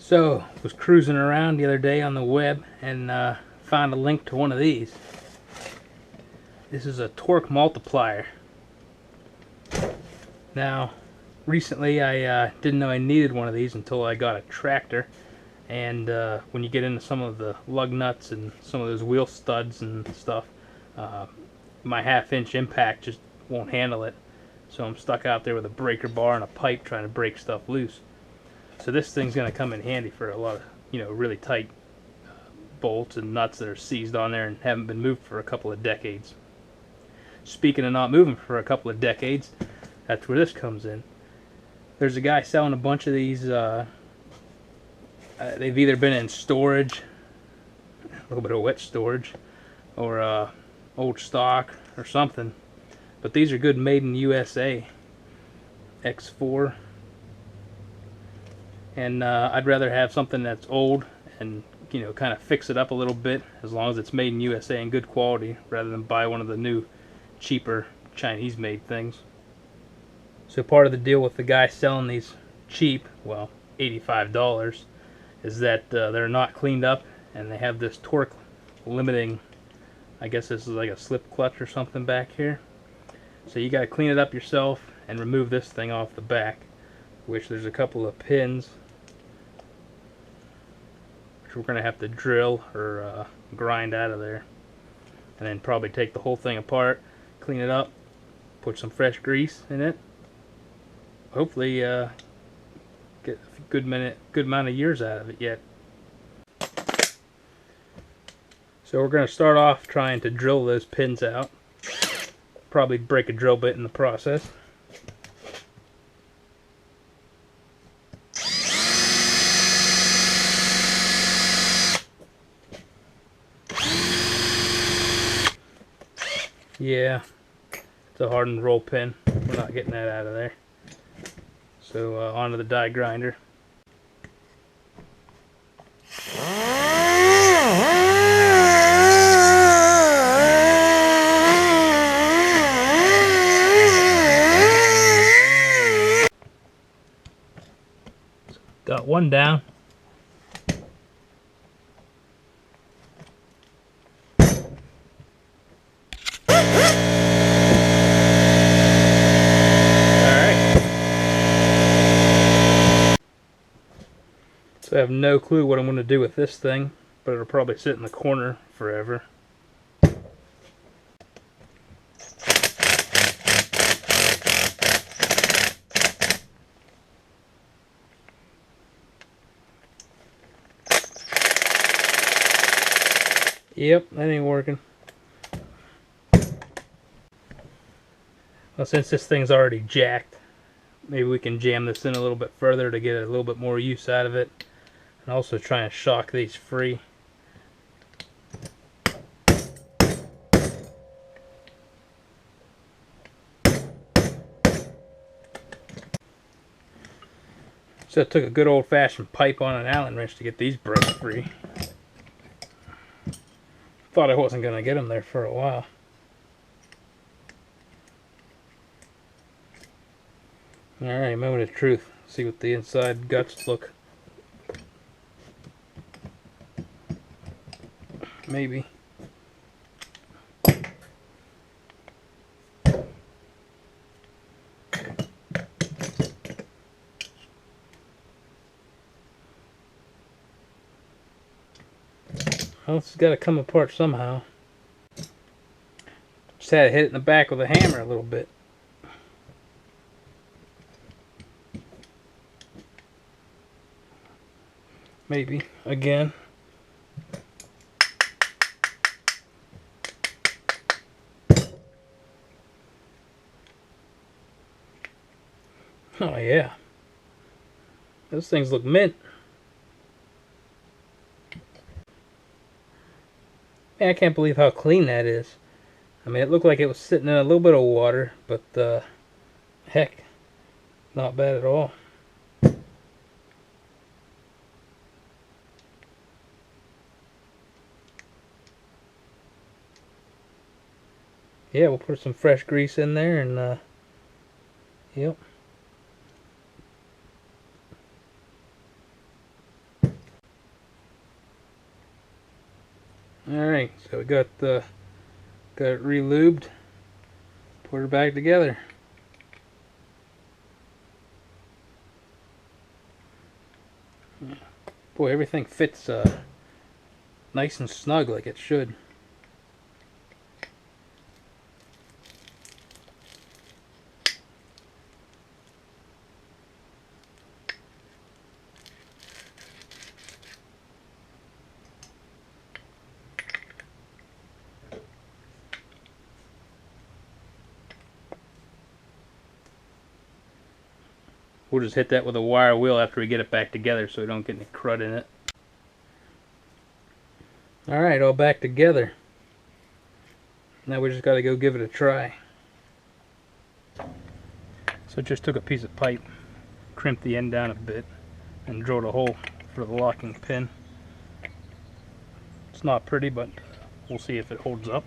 So, was cruising around the other day on the web and found a link to one of these. This is a torque multiplier. Now, recently I didn't know I needed one of these until I got a tractor. And when you get into some of the lug nuts and some of those wheel studs and stuff, my 1/2-inch impact just won't handle it. So I'm stuck out there with a breaker bar and a pipe trying to break stuff loose. So this thing's going to come in handy for a lot of, really tight bolts and nuts that are seized on there and haven't been moved for a couple of decades. Speaking of not moving for a couple of decades, that's where this comes in. There's a guy selling a bunch of these. They've either been in storage, a little bit of wet storage, or old stock or something. But these are good, made in USA. X-4. And I'd rather have something that's old and kind of fix it up a little bit, as long as it's made in USA and good quality, rather than buy one of the new cheaper Chinese made things. So part of the deal with the guy selling these cheap, well, $85, is that they're not cleaned up and they have this torque limiting, I guess this is like a slip clutch or something back here. So you got to clean it up yourself and remove this thing off the back, which there's a couple of pins which we're going to have to drill or grind out of there, and then probably take the whole thing apart, clean it up, put some fresh grease in it, hopefully get a good amount of years out of it yet. So we're going to start off trying to drill those pins out, probably break a drill bit in the process. Yeah, it's a hardened roll pin. We're not getting that out of there. So onto the die grinder. Got one down. So I have no clue what I'm going to do with this thing, but it'll probably sit in the corner forever. Yep, that ain't working. Well, since this thing's already jacked, maybe we can jam this in a little bit further to get a little bit more use out of it. And also try and shock these free. So I took a good old-fashioned pipe on an Allen wrench to get these broke free. Thought I wasn't going to get them there for a while. Alright, moment of truth. See what the inside guts look. Maybe. Well, it's got to come apart somehow. Just had to hit it in the back with a hammer a little bit. Maybe again. Oh yeah, those things look mint. Man, I can't believe how clean that is. I mean, it looked like it was sitting in a little bit of water, but heck, not bad at all. Yeah, we'll put some fresh grease in there and yep. Alright, so we got it re-lubed. Put her back together. Boy, everything fits nice and snug like it should. We'll just hit that with a wire wheel after we get it back together so we don't get any crud in it. Alright, all back together. Now we just got to go give it a try. So just took a piece of pipe, crimped the end down a bit, and drilled a hole for the locking pin. It's not pretty, but we'll see if it holds up.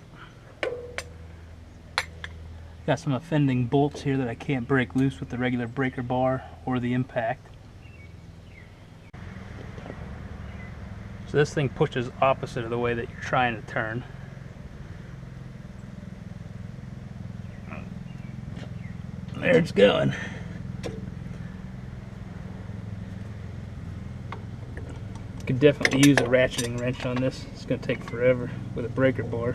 Got some offending bolts here that I can't break loose with the regular breaker bar or the impact. So this thing pushes opposite of the way that you're trying to turn. There it's going. Could definitely use a ratcheting wrench on this. It's going to take forever with a breaker bar.